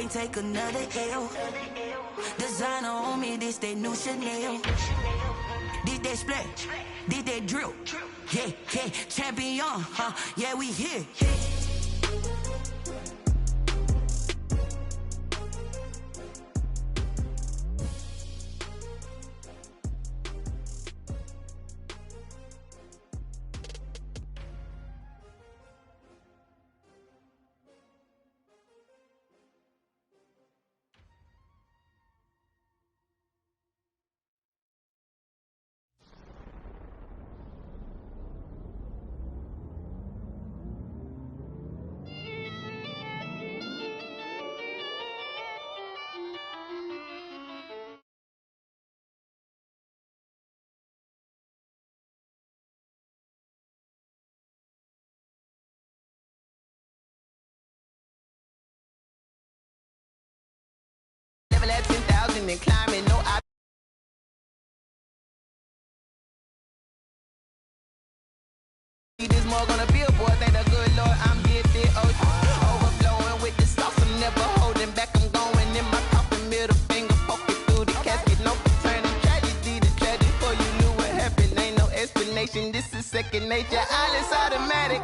can't take another L. Designer on me, this they new Chanel. Did they split? Did they drill? Yeah, yeah, champion, huh? Yeah, we here. Level at 10,000 and climbing, no I. This more gonna billboard, thank the good Lord, I'm gifted. Overflowing with the sauce, I'm never holding back, I'm going in my coffin, middle finger poking through the casket, no turning tragedy to tragic for you knew what happened, ain't no explanation, this is second nature, all is automatic.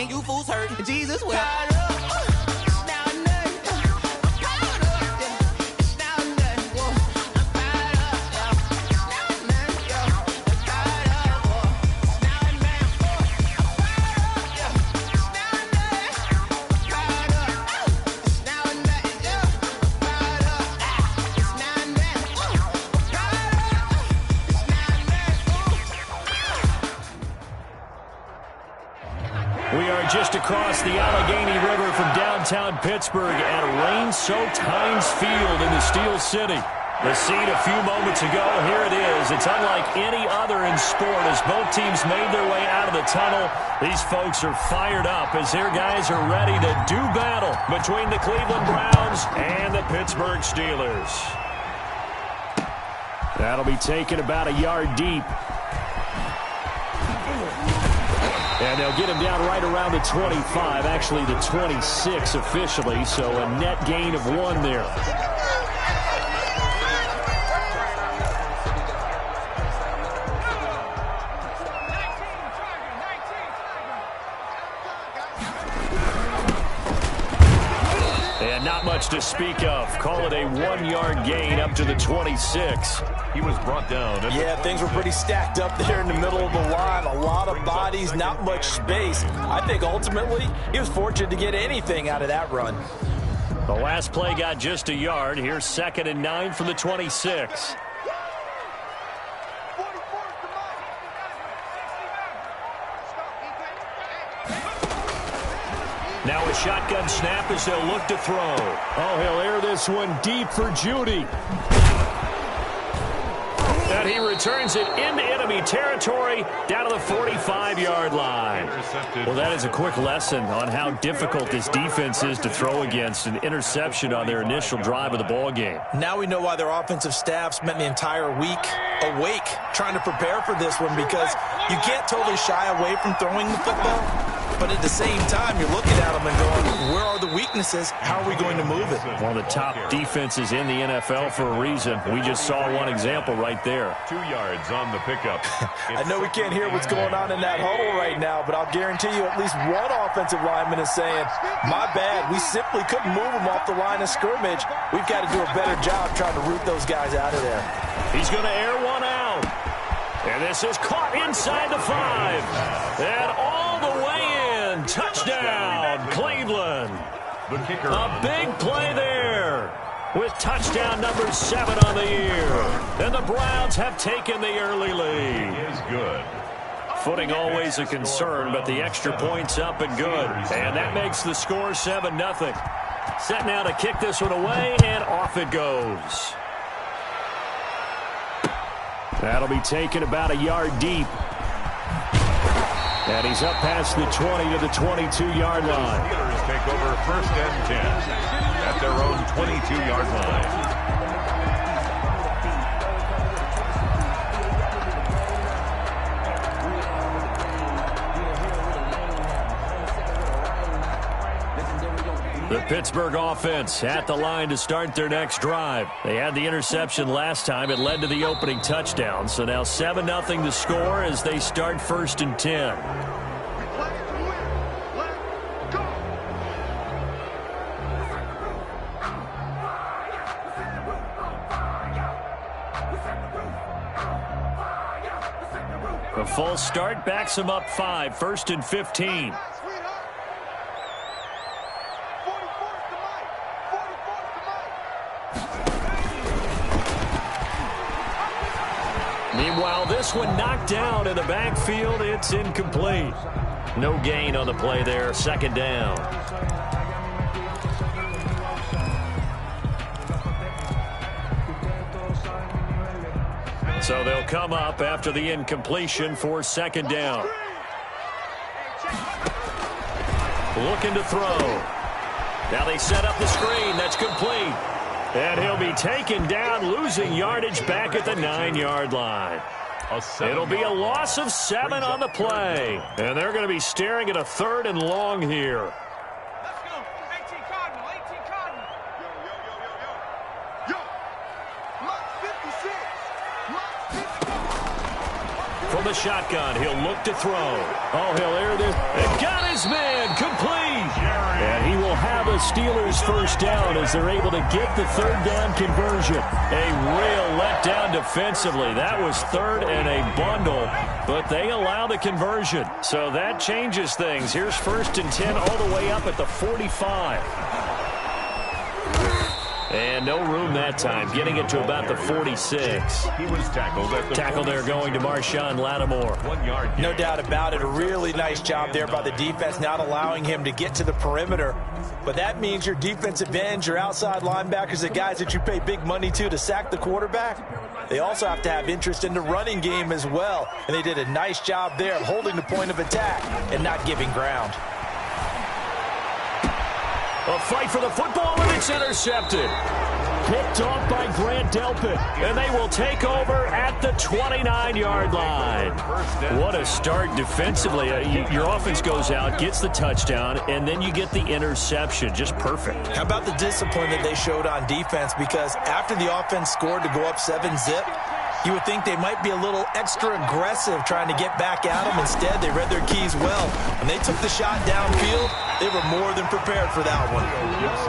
You fools hurt, Jesus will. We are just across the Allegheny River from downtown Pittsburgh at rain-soaked Heinz Field in the Steel City. The scene a few moments ago, here it is. It's unlike any other in sport as both teams made their way out of the tunnel. These folks are fired up as their guys are ready to do battle between the Cleveland Browns and the Pittsburgh Steelers. That'll be taken about a yard deep. And they'll get him down right around the 25, actually the 26 officially, so a net gain of 1 there. And not much to speak of. Call it a 1-yard gain up to the 26. He was brought down. Yeah, things were pretty stacked up there in the middle of the line. A lot of bodies, not much space. I think ultimately he was fortunate to get anything out of that run. The last play got just a yard. Here's 2nd and 9 from the 26. Now a shotgun snap as they'll look to throw. Oh, he'll air this one deep for Judy. And he returns it into enemy territory down to the 45-yard line. Well, that is a quick lesson on how difficult this defense is to throw against. An interception on their initial drive of the ball game. Now we know why their offensive staff spent the entire week awake trying to prepare for this one, because you can't totally shy away from throwing the football. But at the same time, you're looking at them and going, where are the weaknesses? How are we going to move it? One of the top defenses in the NFL for a reason. We just saw one example right there. 2 yards on the pickup. I know we can't hear what's going on in that huddle right now, but I'll guarantee you at least one offensive lineman is saying, my bad, we simply couldn't move them off the line of scrimmage. We've got to do a better job trying to root those guys out of there. He's going to air one out. And this is caught inside the 5. And all the way in. and touchdown, Cleveland. The kicker. A big play there with touchdown number 7 on the year. And the Browns have taken the early lead. Is good. Footing always a concern, but the extra point's up and good. And that makes the score 7-0. Set now to kick this one away, and off it goes. That'll be taken about a yard deep. And he's up past the 20 to the 22-yard line. The Steelers take over 1st and 10 at their own 22-yard line. The Pittsburgh offense at the line to start their next drive. They had the interception last time. It led to the opening touchdown. So now 7-0 the score as they start 1st and 10. A full start backs them up 5, 1st and 15. Meanwhile, this one knocked down in the backfield. It's incomplete. No gain on the play there. 2nd down. So they'll come up after the incompletion for 2nd down. Looking to throw. Now they set up the screen. That's complete. And he'll be taken down, losing yardage back at the 9-yard line. It'll be a loss of 7 on the play. And they're going to be staring at a 3rd and long here. Let's go. 18 Cardinal, 18 Cardinal. Yo. Lock 56. From the shotgun, he'll look to throw. Oh, he'll air this. And got his man complete. And he will have a Steelers 1st down as they're able to get the 3rd down conversion. A real letdown defensively. That was 3rd and a bundle, but they allow the conversion. So that changes things. Here's 1st and 10 all the way up at the 45. And no room that time, getting it to about the 46. He was tackled at the tackle there going to Marshawn Lattimore. 1 yard. No doubt about it. A really nice job there by the defense, not allowing him to get to the perimeter. But that means your defensive ends, your outside linebackers, the guys that you pay big money to sack the quarterback, they also have to have interest in the running game as well. And they did a nice job there of holding the point of attack and not giving ground. A fight for the football, and it's intercepted. Picked off by Grant Delpit, and they will take over at the 29-yard line. What a start defensively. Your offense goes out, gets the touchdown, and then you get the interception. Just perfect. How about the discipline that they showed on defense? Because after the offense scored to go up 7-zip, you would think they might be a little extra aggressive trying to get back at them. Instead, they read their keys well. When they took the shot downfield, they were more than prepared for that one.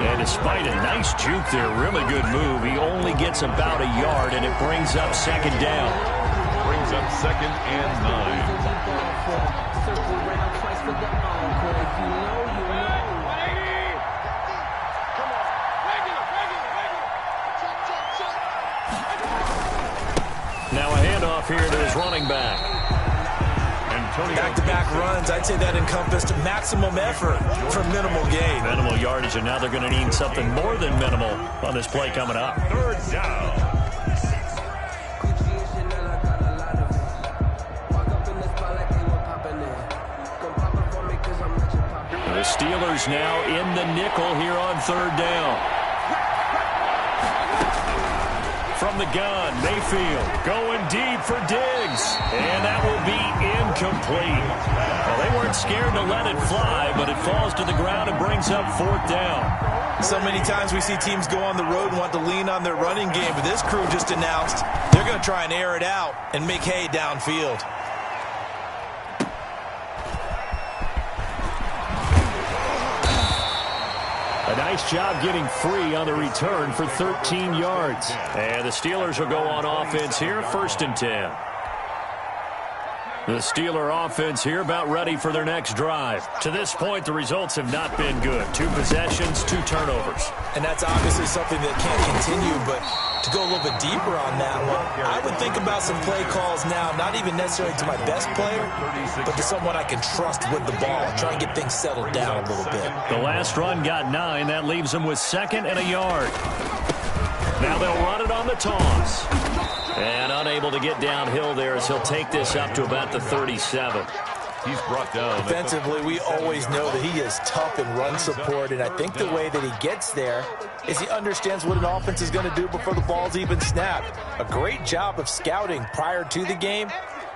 And despite a nice juke there, really good move, he only gets about a yard, and it brings up 2nd down. Brings up 2nd and 9. Now a handoff here to his running back. Back-to-back runs, I'd say that encompassed maximum effort for minimal gain. Minimal yardage, and now they're going to need something more than minimal on this play coming up. 3rd down. The Steelers now in the nickel here on 3rd down. From the gun, Mayfield going deep for Diggs. And that will be incomplete. Well, they weren't scared to let it fly, but it falls to the ground and brings up 4th down. So many times we see teams go on the road and want to lean on their running game, but this crew just announced they're going to try and air it out and make hay downfield. A nice job getting free on the return for 13 yards. And the Steelers will go on offense here, 1st and 10. The Steeler offense here about ready for their next drive. To this point, the results have not been good. 2 possessions, 2 turnovers. And that's obviously something that can't continue, but to go a little bit deeper on that one, I would think about some play calls now, not even necessarily to my best player, but to someone I can trust with the ball. Try and get things settled down a little bit. The last run got 9. That leaves them with 2nd and a yard. Now they'll run it on the toss. And unable to get downhill there as he'll take this up to about the 37. He's brought down. Defensively, we always know that he is tough in run support, and I think the way that he gets there is he understands what an offense is going to do before the ball's even snapped. A great job of scouting prior to the game,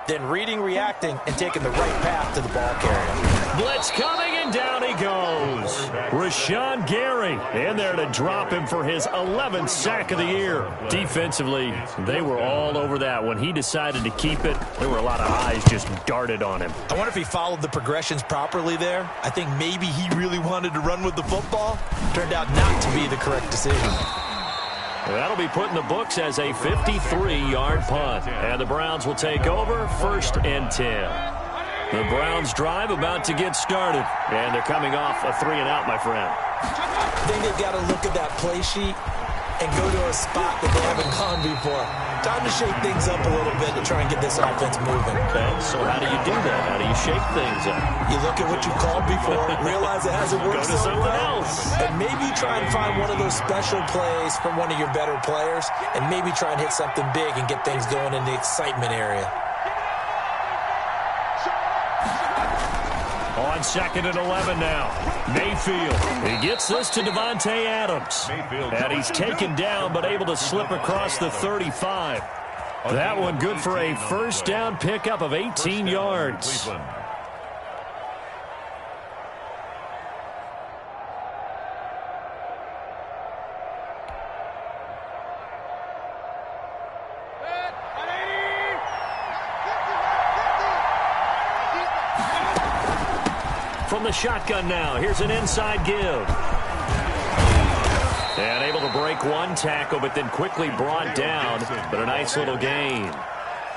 then reading, reacting, and taking the right path to the ball carrier. Blitz coming, and down he goes. Rashawn Gary in there to drop him for his 11th sack of the year. Defensively, they were all over that. When he decided to keep it, there were a lot of eyes just darted on him. I wonder if he followed the progressions properly there. I think maybe he really wanted to run with the football. Turned out not to be the correct decision. That'll be put in the books as a 53-yard punt. And the Browns will take over 1st and 10. The Browns drive about to get started. And they're coming off a 3-and-out, my friend. I think they've got to look at that play sheet and go to a spot that they haven't gone before. Time to shake things up a little bit to try and get this offense moving. Okay, so how do you do that? How do you shake things up? You look at what you called before, realize it hasn't worked Go to so something well, else. and maybe try and find one of those special plays from one of your better players, and maybe try and hit something big and get things going in the excitement area. On 2nd and 11 now. Mayfield. He gets this to Devontae Adams. And he's taken down but able to slip across the 35. That one good for a 1st down pickup of 18 yards. From the shotgun now, here's an inside give. And able to break one tackle, but then quickly brought down. But a nice little gain.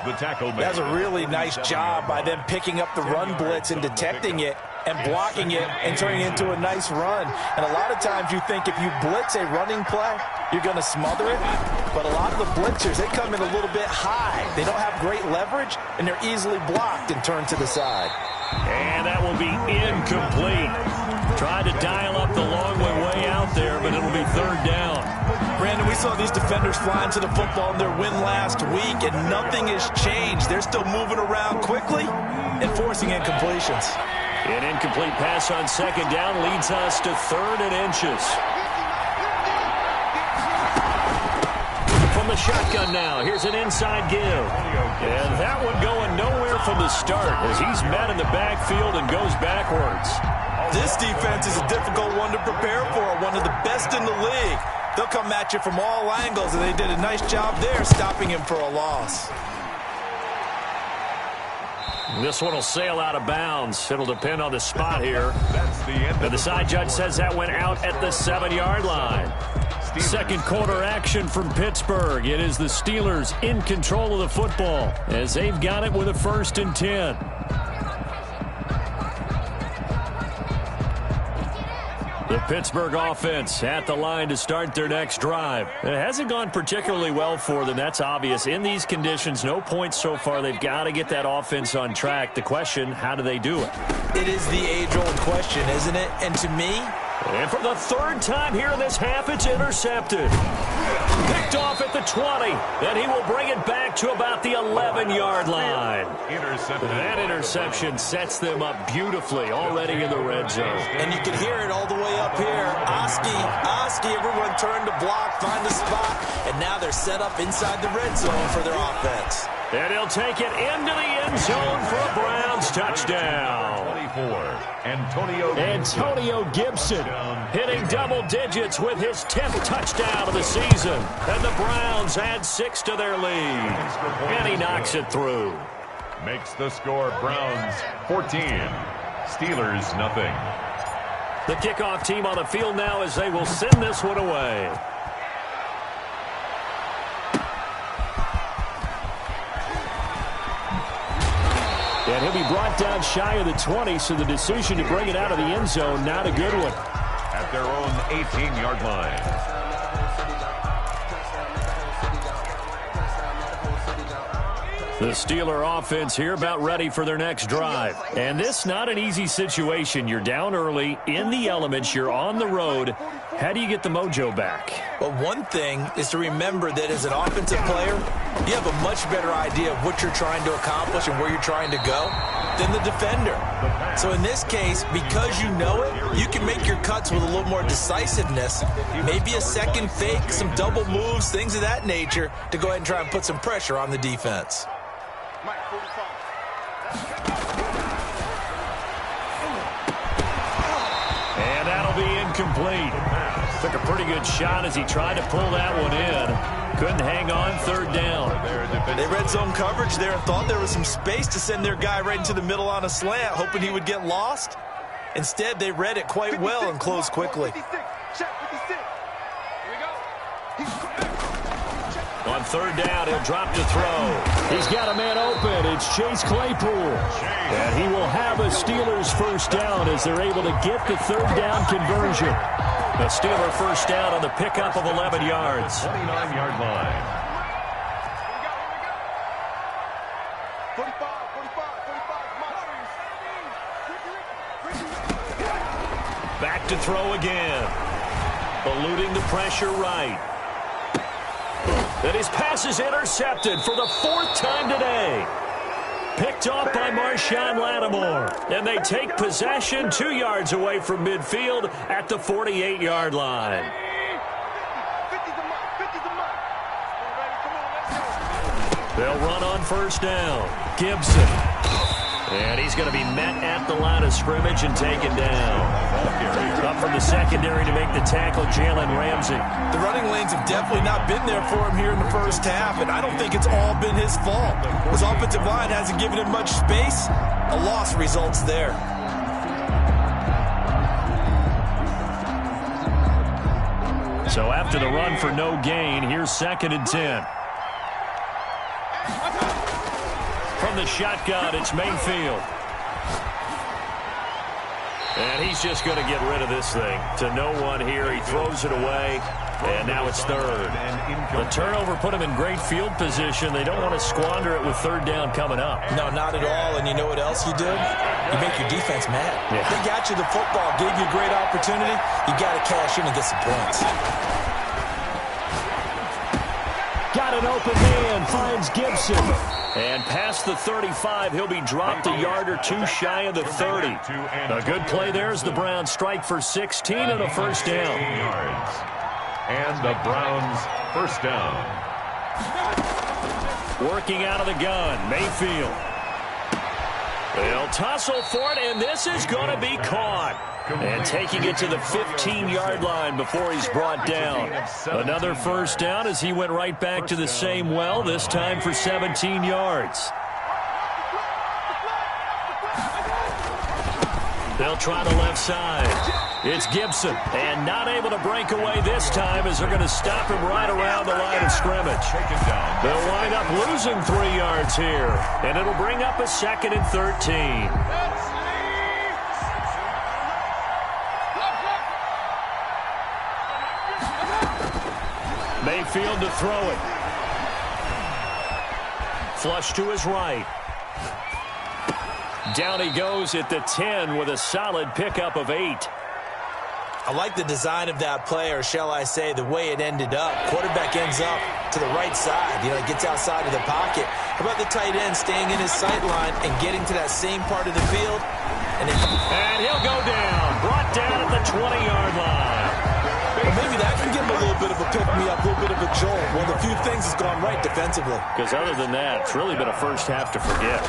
The tackle man. That's a really nice job by them picking up the run blitz and detecting it and blocking it and turning it into a nice run. And a lot of times you think if you blitz a running play, you're going to smother it. But a lot of the blitzers, they come in a little bit high. They don't have great leverage, and they're easily blocked and turned to the side. And that will be incomplete. Tried to dial up the long way out there, but it'll be 3rd down. Brandon, we saw these defenders flying to the football in their win last week, and nothing has changed. They're still moving around quickly and forcing incompletions. An incomplete pass on 2nd down leads us to 3rd and inches. From the shotgun now, here's an inside give. And that one going nowhere from the start as he's met in the backfield and goes backwards. This defense is a difficult one to prepare for, one of the best in the league. They'll come at you from all angles, and they did a nice job there stopping him for a loss. This one will sail out of bounds. It'll depend on the spot here. That's the end. And the side judge says that went out at the 7-yard line. 2nd quarter action from Pittsburgh. It is the Steelers in control of the football as they've got it with a 1st and 10. The Pittsburgh offense at the line to start their next drive. It hasn't gone particularly well for them. That's obvious. In these conditions, no points so far. They've got to get that offense on track. The question, how do they do it? It is the age-old question, isn't it? And to me, and for the 3rd time here in this half, it's intercepted. Picked off at the 20. Then he will bring it back to about the 11-yard line. That interception sets them up beautifully already in the red zone. And you can hear it all the way up here. Oski, everyone turned to block, find a spot, and now they're set up inside the red zone for their offense. And he'll take it into the end zone for a Browns touchdown. 24, Antonio Gibson hitting double digits with his 10th touchdown of the season. And the Browns add 6 to their lead. And he knocks it through. Makes the score Browns 14, Steelers nothing. The kickoff team on the field now as they will send this one away. And he'll be brought down shy of the 20, so the decision to bring it out of the end zone, not a good one. At their own 18-yard line. The Steeler offense here about ready for their next drive. And this not an easy situation. You're down early, in the elements, you're on the road. How do you get the mojo back? Well, one thing is to remember that as an offensive player, you have a much better idea of what you're trying to accomplish and where you're trying to go than the defender. So in this case, because you know it, you can make your cuts with a little more decisiveness, maybe a second fake, some double moves, things of that nature, to go ahead and try and put some pressure on the defense. And that'll be incomplete. Took a pretty good shot as he tried to pull that one in. Couldn't hang on, third down. They read zone coverage there and thought there was some space to send their guy right into the middle on a slant, hoping he would get lost. Instead, they read it quite well and closed quickly. On third down, he'll drop to throw. He's got a man open. It's Chase Claypool. And he will have a Steelers first down as they're able to get the third down conversion. The Steeler first down on the pickup of 11 yards. 29-yard line. Back to throw again. Eluding the pressure right. And his pass is intercepted for the fourth time today. Picked off by Marshawn Lattimore. And they take possession 2 yards away from midfield at the 48-yard line. They'll run on first down. Gibson. And he's going to be met at the line of scrimmage and taken down. Up from the secondary to make the tackle, Jalen Ramsey. The running lanes have definitely not been there for him here in the first half, and I don't think it's all been his fault. His offensive line hasn't given him much space. A loss results there. So after the run for no gain, here's 2nd and 10. From the shotgun, it's Mayfield. And he's just going to get rid of this thing. To no one here. He throws it away. And now it's third. The turnover put him in great field position. They don't want to squander it with third down coming up. No, not at all. And you know what else you do? You make your defense mad. Yeah. They got you the football, gave you a great opportunity. You got to cash in and get some points. Got an open man. Finds Gibson. And past the 35, he'll be dropped a yard or two shy of the 30. A good play there as the Browns strike for 16 and a first down. And the Browns first down. Working out of the gun, Mayfield. They'll tussle for it, and this is going to be caught. And taking it to the 15-yard line before he's brought down. Another first down as he went right back to the same well, this time for 17 yards. They'll try the left side. It's Gibson, and not able to break away this time as they're going to stop him right around the line of scrimmage. They'll wind up losing 3 yards here, and it'll bring up a 2nd and 13. Mayfield to throw it. Flush to his right. Down he goes at the 10 with a solid pickup of 8. I like the design of that play, or shall I say the way it ended up. Quarterback ends up to the right side. You know, he gets outside of the pocket. How about the tight end staying in his sight line and getting to that same part of the field? And he'll go down. Brought down at the 20-yard line. Well, maybe that can give him a little bit of a pick-me-up, a little bit of a jolt. One of the few things has gone right defensively. Because other than that, it's really been a first half to forget.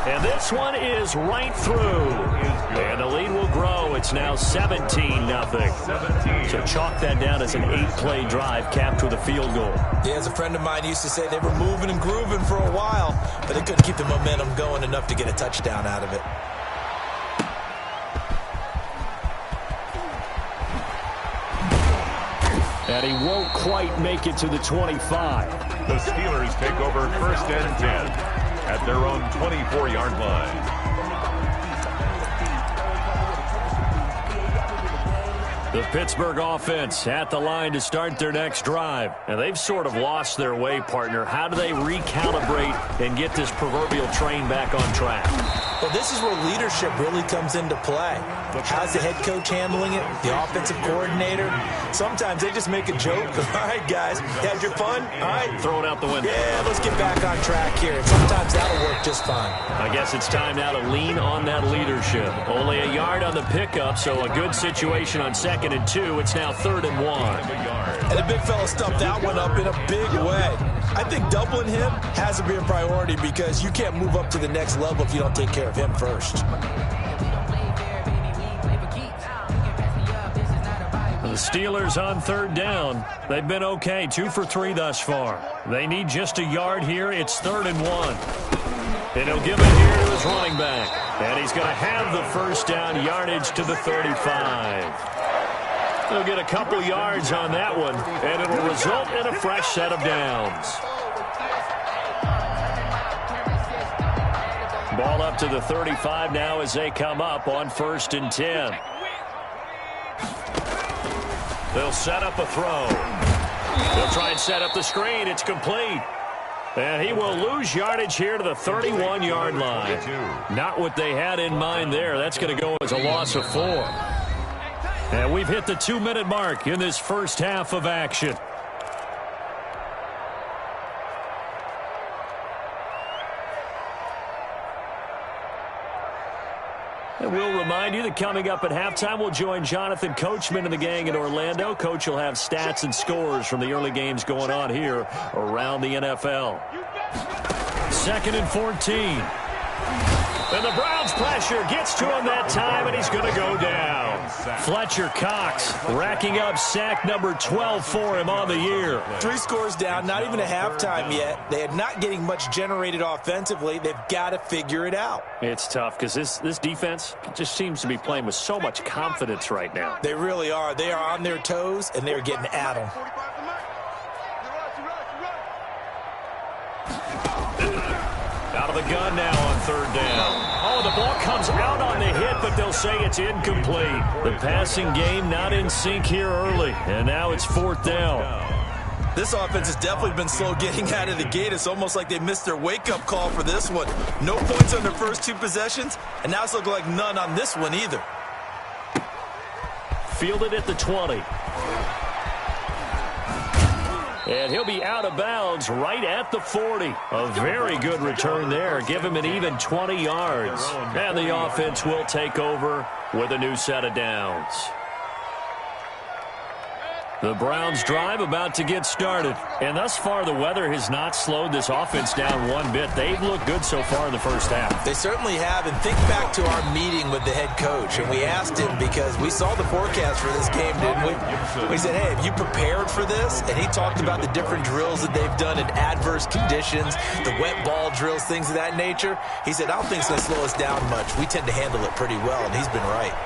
And this one is right through. And the lead will grow. It's now 17-0. So chalk that down as an 8-play drive capped with a field goal. Yeah, as a friend of mine used to say, they were moving and grooving for a while, but they couldn't keep the momentum going enough to get a touchdown out of it. And he won't quite make it to the 25. The Steelers take over 1st and 10. at their own 24-yard line. The Pittsburgh offense at the line to start their next drive. And they've sort of lost their way, partner. How do they recalibrate and get this proverbial train back on track? Well, this is where leadership really comes into play. How's the head coach handling it? The offensive coordinator? Sometimes they just make a joke. All right, guys, you had your fun? All right. Throw it out the window. Yeah, let's get back on track here. And sometimes that'll work just fine. I guess it's time now to lean on that leadership. Only a yard on the pickup, so a good situation on 2nd and 2. It's now 3rd and 1. And the big fella stuffed that one up in a big way. I think doubling him has to be a priority because you can't move up to the next level if you don't take care of him first. The Steelers on 3rd down. They've been okay, 2 for 3 thus far. They need just a yard here. It's 3rd and 1. And he'll give it here to his running back. And he's going to have the first down, yardage to the 35. They'll get a couple yards on that one, and it'll result in a fresh set of downs. Ball up to the 35 now as they come up on 1st and 10. They'll set up a throw. They'll try and set up the screen. It's complete. And he will lose yardage here to the 31-yard line. Not what they had in mind there. That's going to go as a loss of 4. And we've hit the 2-minute mark in this first half of action. And we'll remind you that coming up at halftime, we'll join Jonathan Coachman and the gang in Orlando. Coach will have stats and scores from the early games going on here around the NFL. 2nd and 14. And the Browns pressure gets to him that time, and he's going to go down. Fletcher Cox racking up sack number 12 for him on the year. 3 scores down, not even a halftime yet. They are not getting much generated offensively. They've got to figure it out. It's tough because this defense just seems to be playing with so much confidence right now. They really are. They are on their toes, and they're getting at them. Out of the gun now on 3rd down. Oh, the ball comes out on the hit, but they'll say it's incomplete. The passing game not in sync here early, and now it's 4th down. This offense has definitely been slow getting out of the gate. It's almost like they missed their wake-up call for this one. No points on their first 2 possessions, and now it's looking like none on this one either. Fielded at the 20. And he'll be out of bounds right at the 40. A very good return there. Give him an even 20 yards. And the offense will take over with a new set of downs. The Browns drive about to get started. And thus far, the weather has not slowed this offense down one bit. They've looked good so far in the first half. They certainly have. And think back to our meeting with the head coach. And we asked him because we saw the forecast for this game, didn't we? We said, hey, have you prepared for this? And he talked about the different drills that they've done in adverse conditions, the wet ball drills, things of that nature. He said, I don't think it's going to slow us down much. We tend to handle it pretty well, and he's been right.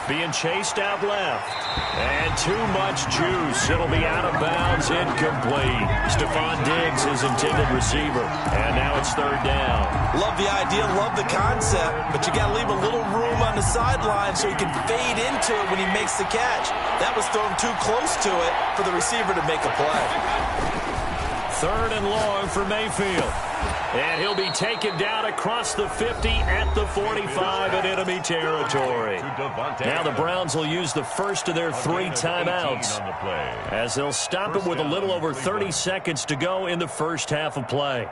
Being chased out left. And too much juice. It'll be out of bounds, incomplete. Stephon Diggs, his intended receiver. And now it's 3rd down. Love the idea, love the concept, but you got to leave a little room on the sideline so he can fade into it when he makes the catch. That was thrown too close to it for the receiver to make a play. 3rd and long for Mayfield. And he'll be taken down across the 50 at the 45 in enemy territory. Now the Browns will use the first of their 3 timeouts as they'll stop it with a little over 30 seconds to go in the first half of play.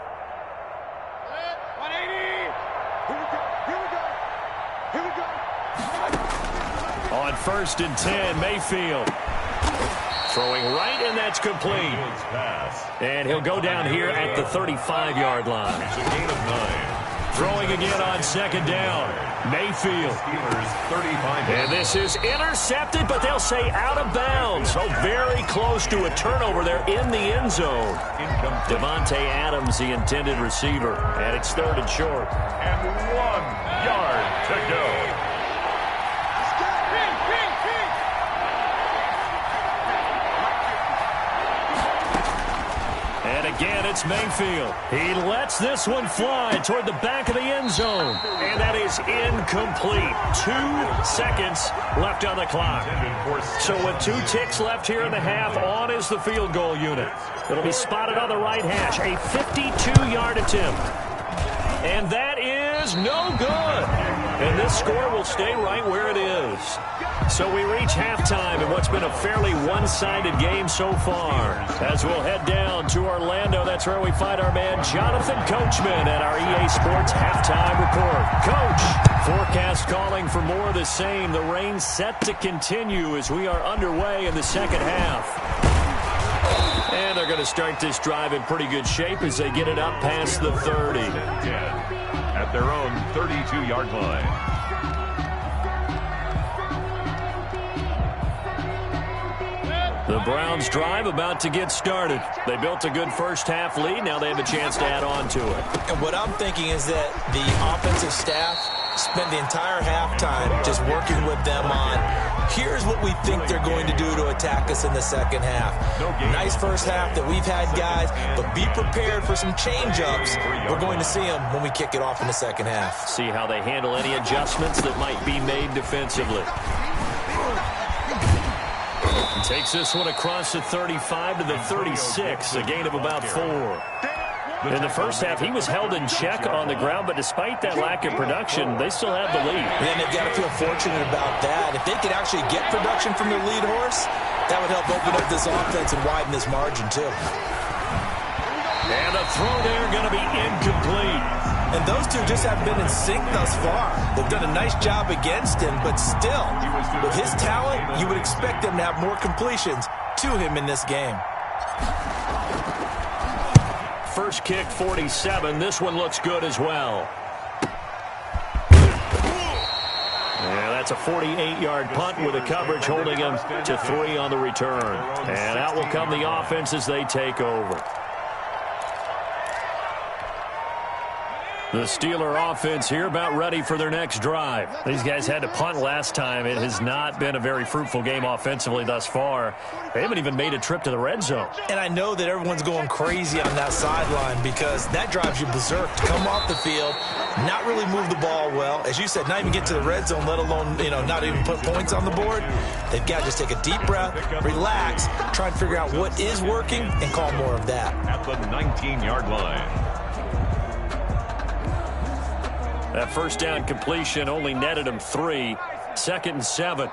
On 1st and 10, Mayfield. Throwing right, and that's complete. And he'll go down here at the 35-yard line. Throwing again on 2nd down. Mayfield. And this is intercepted, but they'll say out of bounds. So very close to a turnover there in the end zone. Devontae Adams, the intended receiver. And it's 3rd and short. And 1 yard to go. And again, it's Mayfield. He lets this one fly toward the back of the end zone. And that is incomplete. 2 seconds left on the clock. So with 2 ticks left here in the half, on is the field goal unit. It'll be spotted on the right hash. A 52-yard attempt. And that is no good. And this score will stay right where it is. So we reach halftime in what's been a fairly one-sided game so far. As we'll head down to Orlando, that's where we find our man Jonathan Coachman at our EA Sports Halftime Report. Coach, forecast calling for more of the same. The rain set to continue as we are underway in the second half. And they're going to start this drive in pretty good shape as they get it up past the 30. At their own 32-yard line. The Browns drive about to get started. They built a good first-half lead. Now they have a chance to add on to it. And what I'm thinking is that the offensive staff spent the entire halftime just working with them on, here's what we think they're going to do to attack us in the second half. Nice first half that we've had, guys, but be prepared for some change-ups. We're going to see them when we kick it off in the second half. See how they handle any adjustments that might be made defensively. Takes this one across the 35 to the 36, a gain of about 4. In the first half, he was held in check on the ground, but despite that lack of production, they still have the lead. And they've got to feel fortunate about that. If they could actually get production from their lead horse, that would help open up this offense and widen this margin, too. And a throw there going to be incomplete. And those two just haven't been in sync thus far. They've done a nice job against him, but still, with his talent, you would expect them to have more completions to him in this game. First kick, 47. This one looks good as well. Yeah, that's a 48-yard punt with a coverage holding him to 3 on the return. And out will come the offense as they take over. The Steeler offense here about ready for their next drive. These guys had to punt last time. It has not been a very fruitful game offensively thus far. They haven't even made a trip to the red zone. And I know that everyone's going crazy on that sideline because that drives you berserk to come off the field, not really move the ball well. As you said, not even get to the red zone, let alone, not even put points on the board. They've got to just take a deep breath, relax, try and figure out what is working, and call more of that. At the 19-yard line. That first down completion only netted him 3. 2nd and 7.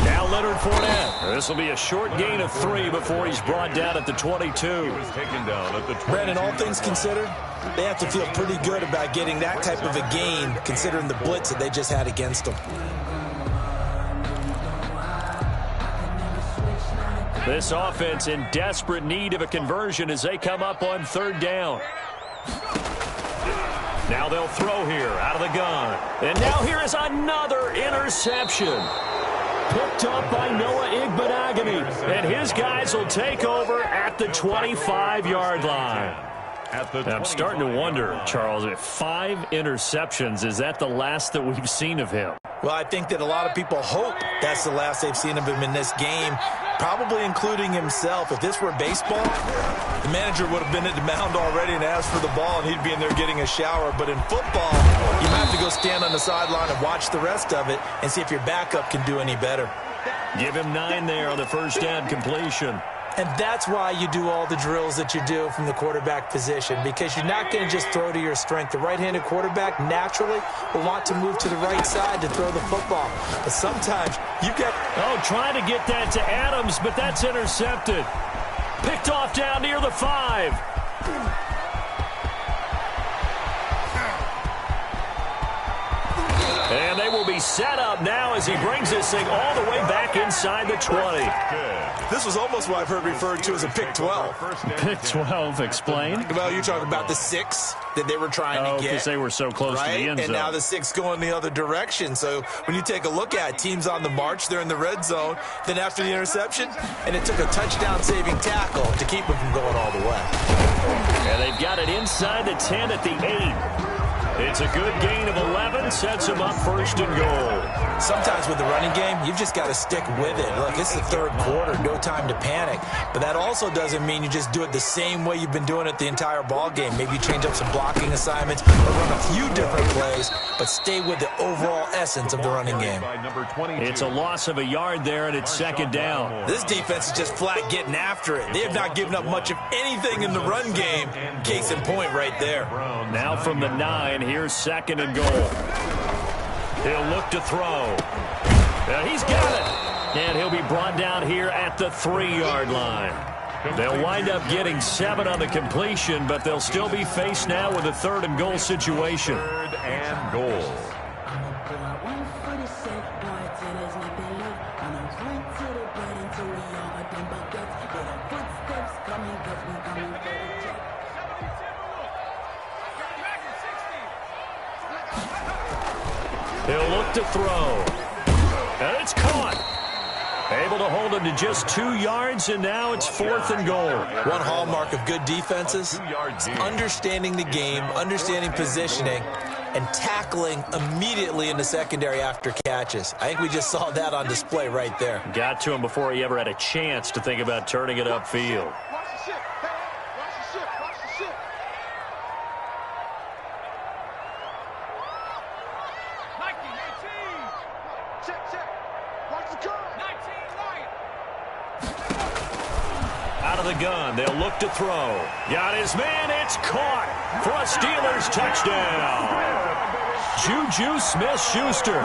Now Leonard Fournette. This will be a short gain of 3 before he's brought down at the 22. He was taken down at the 22. Brandon, all things considered, they have to feel pretty good about getting that type of a gain considering the blitz that they just had against them. This offense in desperate need of a conversion as they come up on 3rd down. Now they'll throw here out of the gun. And now here is another interception. Picked up by Noah Igbenogany. And his guys will take over at the 25-yard line. I'm starting to wonder, Charles, if 5 interceptions, is that the last that we've seen of him? Well, I think that a lot of people hope that's the last they've seen of him in this game, probably including himself. If this were baseball, the manager would have been at the mound already and asked for the ball, and he'd be in there getting a shower. But in football, you have to go stand on the sideline and watch the rest of it and see if your backup can do any better. Give him 9 there on the first down completion. And that's why you do all the drills that you do from the quarterback position, because you're not going to just throw to your strength. The right-handed quarterback naturally will want to move to the right side to throw the football. But sometimes you get... Oh, trying to get that to Adams, but that's intercepted. Picked off down near the 5. And they will be set up now as he brings this thing all the way back inside the 20. This was almost what I've heard referred to as a pick 12. Pick 12, explain. Well, you're talking about the 6 that they were trying to get. Because they were so close to the end zone. And now the 6 going the other direction. So when you take a look at teams on the march, they're in the red zone. Then after the interception, and it took a touchdown-saving tackle to keep them from going all the way. And they've got it inside the 10 at the 8. It's a good gain of 11, sets him up first and goal. Sometimes with the running game, you've just got to stick with it. Look, it's the third quarter, no time to panic. But that also doesn't mean you just do it the same way you've been doing it the entire ball game. Maybe you change up some blocking assignments or run a few different plays, but stay with the overall essence of the running game. It's a loss of a yard there, and it's second down. This defense is just flat getting after it. They have not given up much of anything in the run game. Case in point right there. Now from the 9, here's second and goal. He'll look to throw. He's got it. And he'll be brought down here at the 3-yard line. They'll wind up getting 7 on the completion, but they'll still be faced now with a 3rd and goal situation. 3rd and goal. He'll look to throw. And it's caught. Able to hold him to just 2 yards, and now it's 4th and goal. One hallmark of good defenses is understanding the game, understanding positioning, and tackling immediately in the secondary after catches. I think we just saw that on display right there. Got to him before he ever had a chance to think about turning it upfield. Out of the gun, they'll look to throw. Got his man, it's caught for a Steelers touchdown. Juju Smith-Schuster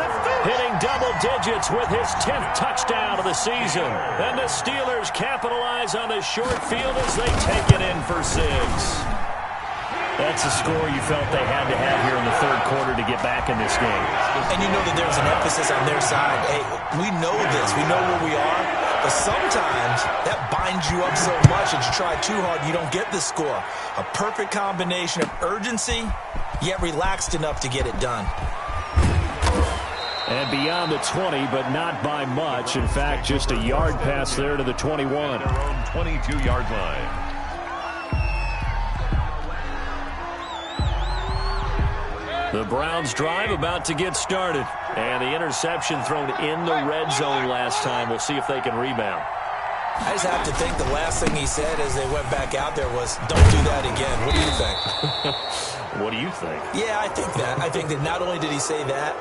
hitting double digits with his 10th touchdown of the season. And the Steelers capitalize on the short field as they take it in for 6. That's a score you felt they had to have here in the 3rd quarter to get back in this game. And you know that there's an emphasis on their side. Hey, we know this. We know where we are. But sometimes that binds you up so much that you try too hard, you don't get the score. A perfect combination of urgency, yet relaxed enough to get it done. And beyond the 20, but not by much. In fact, just a yard pass there to the 21. Their own 22-yard line. The Browns drive about to get started. And the interception thrown in the red zone last time. We'll see if they can rebound. I just have to think the last thing he said as they went back out there was, don't do that again. What do you think? What do you think? Yeah, I think that. I think that not only did he say that,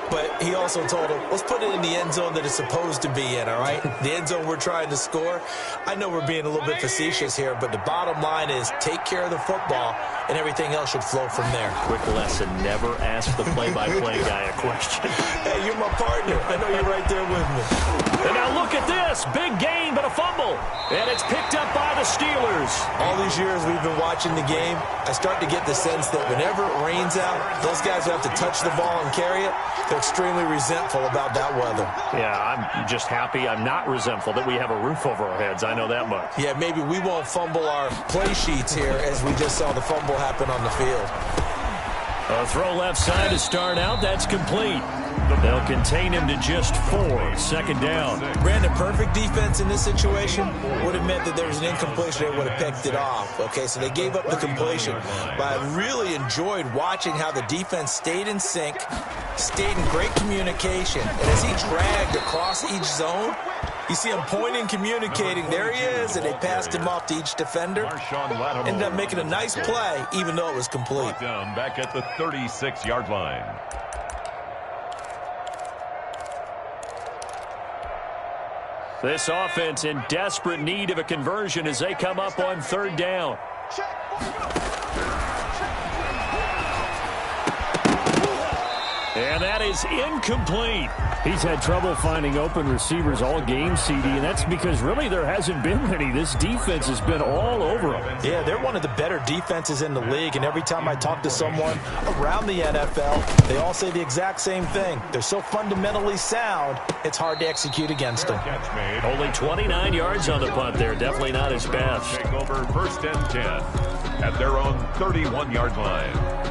but he also told him, let's put it in the end zone that it's supposed to be in, all right? The end zone we're trying to score. I know we're being a little bit facetious here, but the bottom line is take care of the football, and everything else should flow from there. Quick lesson, never ask the play-by-play guy a question. Hey, you're my partner. I know you're right there with me. And now look at this. Big gain, but a fumble. And it's picked up by the Steelers. All these years we've been watching the game, I start to get the sense that whenever it rains out, those guys who have to touch the ball and carry it, they're extremely resentful about that weather. Yeah, I'm just happy I'm not resentful that we have a roof over our heads. I know that much. Yeah, maybe we won't fumble our play sheets here as we just saw the fumble happen on the field. A throw left side to start out. That's complete. They'll contain him to just 4. 2nd down. Brandon, perfect defense in this situation would have meant that there was an incompletion. They would have picked it off. Okay, so they gave up the completion. But I really enjoyed watching how the defense stayed in sync, stayed in great communication. And as he dragged across each zone, you see him pointing, communicating. There he is, and they passed him off to each defender. Ended up making a nice play, even though it was complete. Down back at the 36-yard line. This offense in desperate need of a conversion as they come up on 3rd down. And that is incomplete. He's had trouble finding open receivers all game, CD, and that's because really there hasn't been many. This defense has been all over them. Yeah, they're one of the better defenses in the league, and every time I talk to someone around the NFL, they all say the exact same thing. They're so fundamentally sound, it's hard to execute against them. Only 29 yards on the punt there. Definitely not his best. Take over 1st and 10 at their own 31-yard line.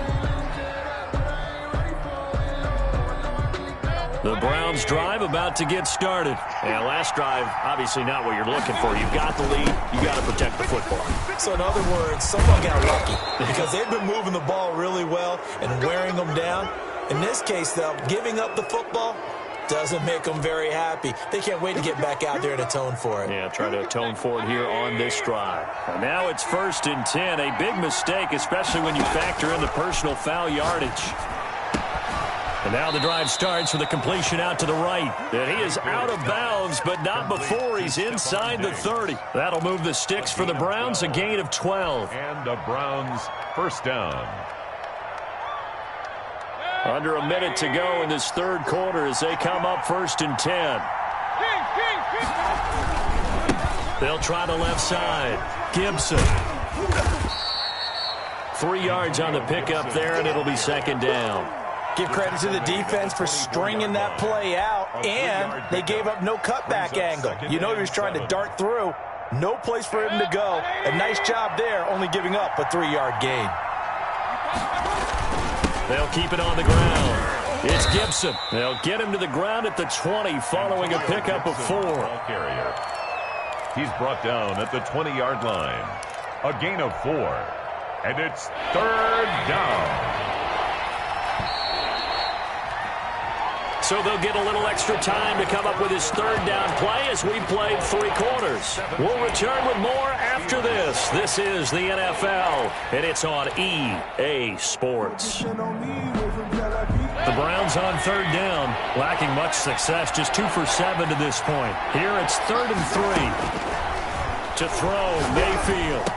The Browns drive about to get started. And last drive, obviously not what you're looking for. You've got the lead. You've got to protect the football. So in other words, someone got lucky because they've been moving the ball really well and wearing them down. In this case, though, giving up the football doesn't make them very happy. They can't wait to get back out there and atone for it. Yeah, try to atone for it here on this drive. And now it's 1st and 10. A big mistake, especially when you factor in the personal foul yardage. And now the drive starts with a completion out to the right. And he is out of bounds, but not before he's inside the 30. That'll move the sticks for the Browns, a gain of 12. And the Browns first down. Under a minute to go in this third quarter as they come up 1st and 10. They'll try the left side. Gibson. 3 yards on the pickup there, and it'll be 2nd down. Give credit to the defense for stringing that play out, and they gave up no cutback angle. You know he was trying to dart through. No place for him to go. A nice job there, only giving up a 3-yard gain. They'll keep it on the ground. It's Gibson. They'll get him to the ground at the 20 following a pickup of 4. Carrier. He's brought down at the 20-yard line. A gain of 4. And it's 3rd down. So they'll get a little extra time to come up with his 3rd down play as we played 3 quarters. We'll return with more after this. This is the NFL, and it's on EA Sports. The Browns on 3rd down, lacking much success, just 2 for 7 to this point. Here it's 3rd and 3. To throw, Mayfield.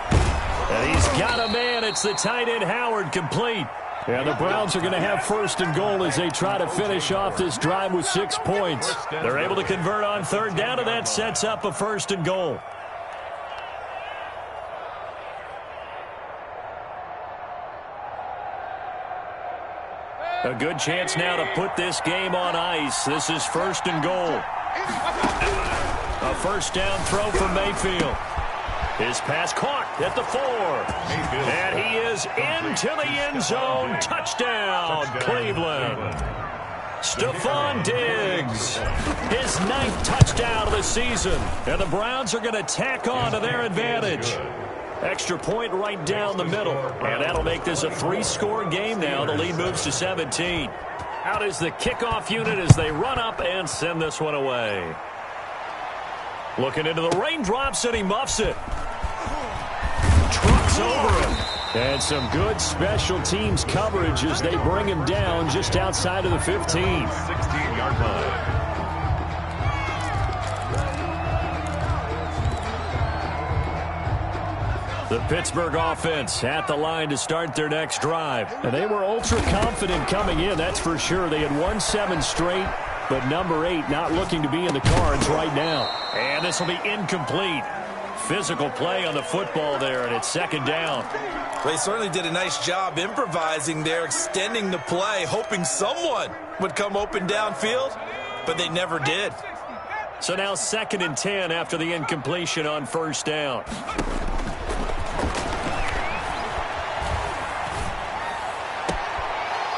And he's got a man. It's the tight end, Howard, complete. And the Browns are going to have 1st and goal as they try to finish off this drive with 6 points. They're able to convert on 3rd down, and that sets up a 1st and goal. A good chance now to put this game on ice. This is 1st and goal. A 1st down throw for Mayfield. His pass caught at the 4. And he is into the end zone. Touchdown, Cleveland. Stephon Diggs, his 9th touchdown of the season. And the Browns are going to tack on to their advantage. Extra point right down the middle. And that'll make this a 3-score game now. The lead moves to 17. Out is the kickoff unit as they run up and send this one away. Looking into the raindrops, and he muffs it. Trucks over him. And some good special teams coverage as they bring him down just outside of the 15. 16-yard line. The Pittsburgh offense at the line to start their next drive. And they were ultra confident coming in, that's for sure. They had won 7 straight, but number 8 not looking to be in the cards right now. And this will be incomplete. Physical play on the football there, and it's 2nd down. They certainly did a nice job improvising there, extending the play, hoping someone would come open downfield, but they never did. So now 2nd and 10 after the incompletion on 1st down.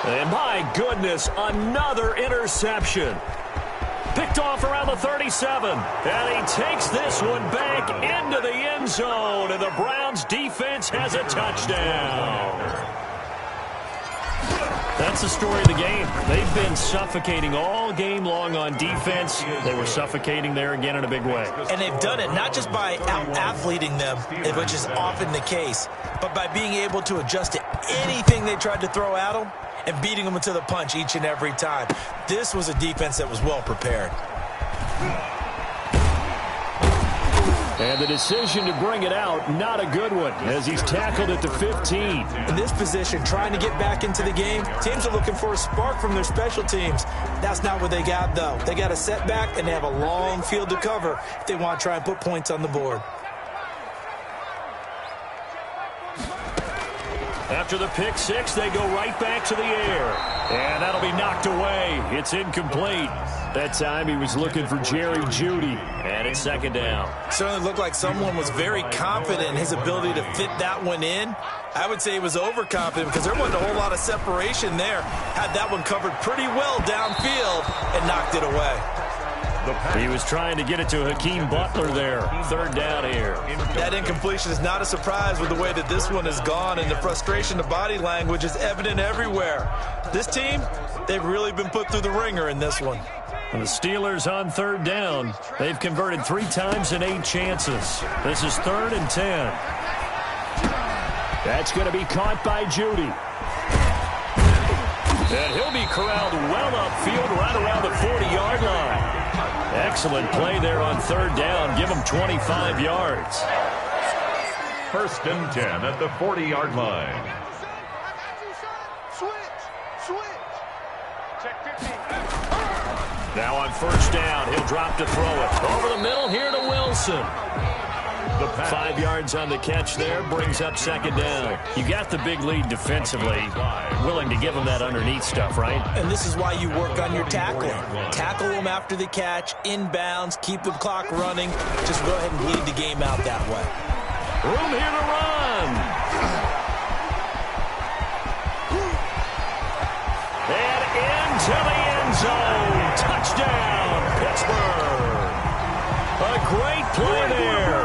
And my goodness, another interception. Picked off around the 37. And he takes this one back into the end zone. And the Browns defense has a touchdown. That's the story of the game. They've been suffocating all game long on defense. They were suffocating there again in a big way. And they've done it not just by out-athleting them, which is often the case, but by being able to adjust to anything they tried to throw at them and beating them to the punch each and every time. This was a defense that was well prepared. And the decision to bring it out, not a good one, as he's tackled at the 15. In this position, trying to get back into the game, teams are looking for a spark from their special teams. That's not what they got, though. They got a setback, and they have a long field to cover if they want to try and put points on the board. After the pick six, they go right back to the air. And that'll be knocked away. It's incomplete. That time he was looking for Jerry Jeudy. And it's second down. Certainly looked like someone was very confident in his ability to fit that one in. I would say he was overconfident because there wasn't a whole lot of separation there. Had that one covered pretty well downfield and knocked it away. He was trying to get it to Hakeem Butler there. Third down here. That incompletion is not a surprise with the way that this one has gone, and the frustration of body language is evident everywhere. This team, they've really been put through the ringer in this one. And the Steelers on third down. They've converted 3 times in 8 chances. This is 3rd and 10. That's going to be caught by Jeudy. And he'll be corralled well upfield right around the 40-yard line. Excellent play there on third down. Give him 25 yards. 1st and 10 at the 40-yard line. Now on first down, he'll drop to throw it. Over the middle here to Wilson. 5 yards on the catch there, brings up second down. You got the big lead defensively. Willing to give them that underneath stuff, right? And this is why you work on your tackling. Tackle them after the catch, inbounds, keep the clock running. Just go ahead and bleed the game out that way. Room here to run. And into the end zone. Touchdown, Pittsburgh. A great play there.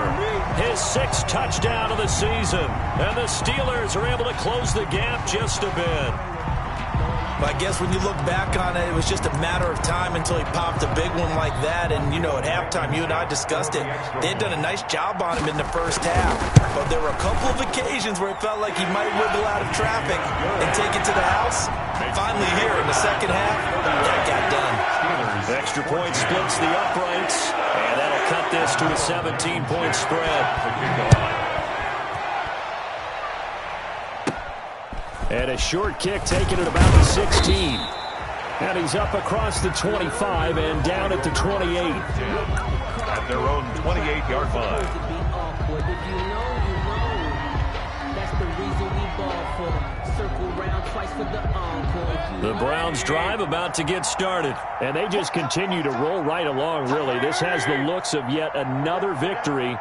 His 6th touchdown of the season. And the Steelers are able to close the gap just a bit. But I guess when you look back on it, it was just a matter of time until he popped a big one like that. And, you know, at halftime, you and I discussed it. They had done a nice job on him in the first half. But there were a couple of occasions where it felt like he might wiggle out of traffic and take it to the house. Finally here in the second half, that got done. Extra point splits the uprights. And that'll cut this to a 17-point spread. And a short kick taken at about the 16. And he's up across the 25 and down at the 28. At their own 28-yard line. The Browns drive about to get started. And they just continue to roll right along, really. This has the looks of yet another victory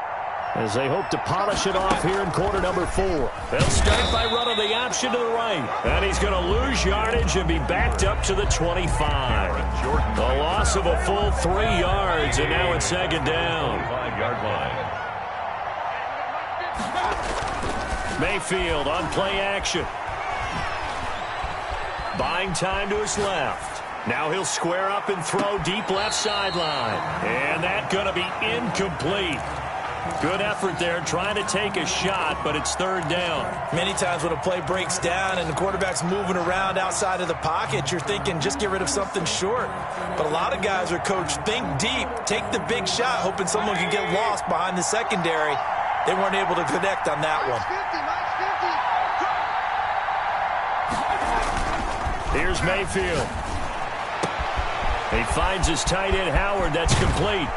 as they hope to polish it off here in quarter number 4. They'll start by running the option to the right. And he's going to lose yardage and be backed up to the 25. A loss of a full 3 yards, and now it's second down. 5-yard line. Mayfield on play action. Buying time to his left. Now he'll square up and throw deep left sideline. And that's going to be incomplete. Good effort there trying to take a shot, but it's third down. Many times when a play breaks down and the quarterback's moving around outside of the pocket, you're thinking just get rid of something short. But a lot of guys are coached, think deep, take the big shot, hoping someone can get lost behind the secondary. They weren't able to connect on that one. Here's Mayfield. He finds his tight end, Howard. That's complete.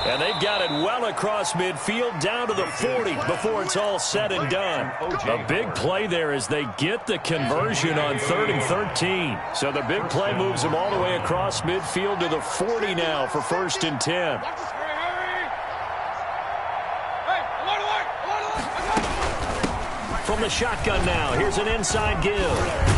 And they've got it well across midfield down to the 40 before it's all said and done. A big play there as they get the conversion on 3rd and 13. So the big play moves them all the way across midfield to the 40 now for 1st and 10. From the shotgun now, here's an inside give.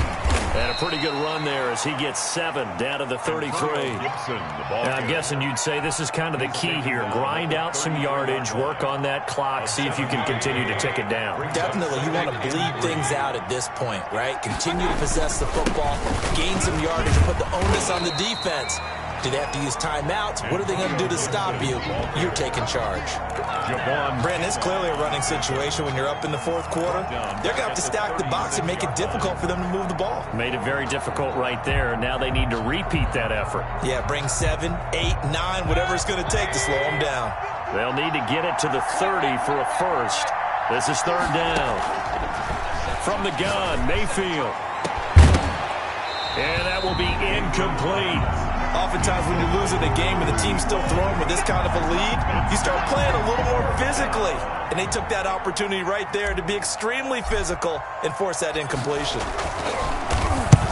And a pretty good run there as he gets 7 down to the 33. Now, I'm guessing you'd say this is kind of the key here. Grind out some yardage, work on that clock, see if you can continue to tick it down. Definitely, you want to bleed things out at this point, right? Continue to possess the football, gain some yardage, put the onus on the defense. Do they have to use timeouts? What are they going to do to stop you? You're taking charge. Brandon, it's clearly a running situation when you're up in the 4th quarter. They're going to have to stack the box and make it difficult for them to move the ball. Made it very difficult right there. Now they need to repeat that effort. Yeah, bring 7, 8, 9, whatever it's going to take to slow them down. They'll need to get it to the 30 for a first. This is third down. From the gun, Mayfield. And that will be incomplete. Oftentimes when you're losing a game and the team's still throwing with this kind of a lead, you start playing a little more physically. And they took that opportunity right there to be extremely physical and force that incompletion.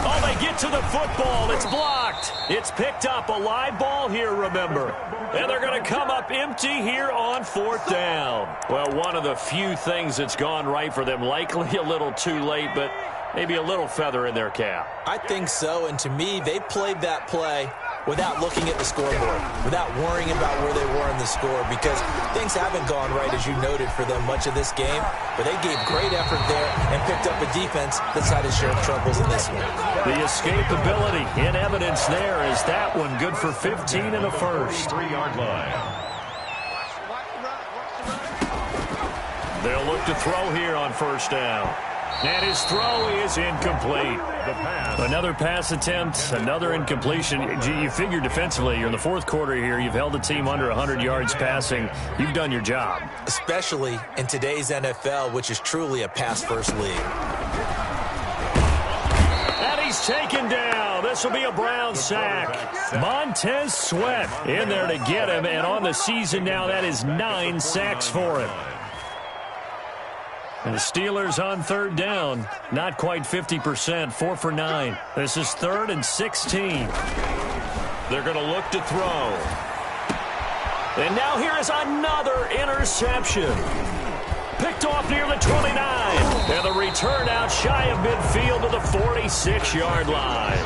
Oh, they get to the football. It's blocked. It's picked up. A live ball here, remember. And they're going to come up empty here on 4th down. Well, one of the few things that's gone right for them. Likely a little too late, but maybe a little feather in their cap. I think so, and to me, they played that play without looking at the scoreboard, without worrying about where they were in the score, because things haven't gone right, as you noted, for them much of this game, but they gave great effort there and picked up a defense that's had its share of troubles in this one. The escapability in evidence there is that one good for 15 and a first. 3-yard line. They'll look to throw here on 1st down. And his throw is incomplete. Another pass attempt, another incompletion. You figure defensively, you're in the 4th quarter here. You've held the team under 100 yards passing. You've done your job. Especially in today's NFL, which is truly a pass-first league. And he's taken down. This will be a Brown sack. Montez Sweat in there to get him. And on the season now, that is 9 sacks for him. And the Steelers on 3rd down, not quite 50%, 4 for 9. This is 3rd and 16. They're going to look to throw. And now here is another interception. Picked off near the 29. And the return out shy of midfield to the 46-yard line.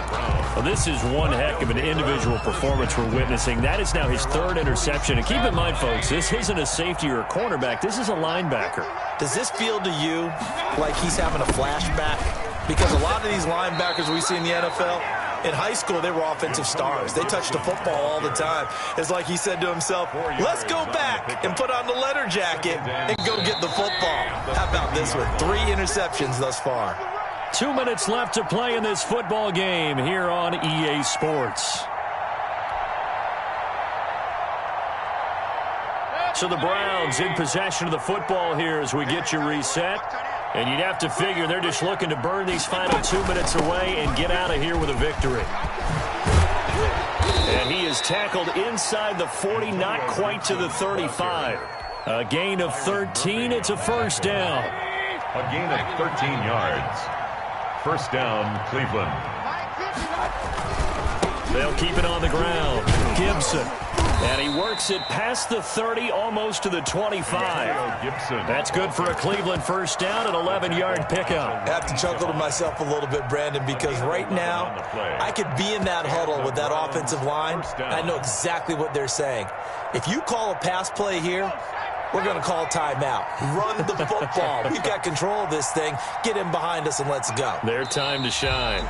Well, this is one heck of an individual performance we're witnessing. That is now his 3rd interception. And keep in mind, folks, this isn't a safety or a cornerback. This is a linebacker. Does this feel to you like he's having a flashback? Because a lot of these linebackers we see in the NFL, in high school, they were offensive stars. They touched the football all the time. It's like he said to himself, let's go back and put on the leather jacket and go get the football. How about this one? 3 interceptions thus far. 2 minutes left to play in this football game here on EA Sports. So the Browns in possession of the football here as we get you reset. And you'd have to figure they're just looking to burn these final 2 minutes away and get out of here with a victory. And he is tackled inside the 40, not quite to the 35. A gain of 13. It's a 1st down. A gain of 13 yards. 1st down, Cleveland. They'll keep it on the ground. Gibson. And he works it past the 30, almost to the 25. That's good for a Cleveland 1st down, an 11-yard pickup. I have to chuckle to myself a little bit, Brandon, because right now I could be in that huddle with that offensive line. I know exactly what they're saying. If you call a pass play here, we're going to call timeout. Run the football. We've got control of this thing. Get in behind us and let's go. Their time to shine.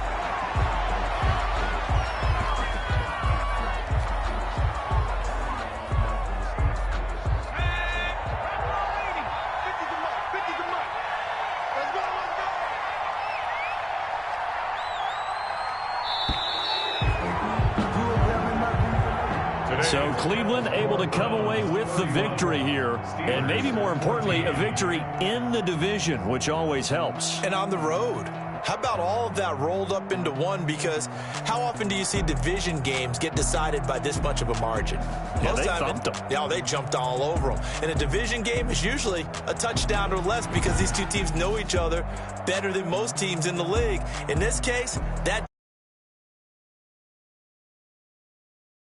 So Cleveland able to come away with the victory here, and maybe more importantly, a victory in the division, which always helps. And on the road. How about all of that rolled up into one? Because how often do you see division games get decided by this much of a margin? Yeah, they thumped them. Yeah, they jumped all over them. And a division game is usually a touchdown or less because these two teams know each other better than most teams in the league. In this case, that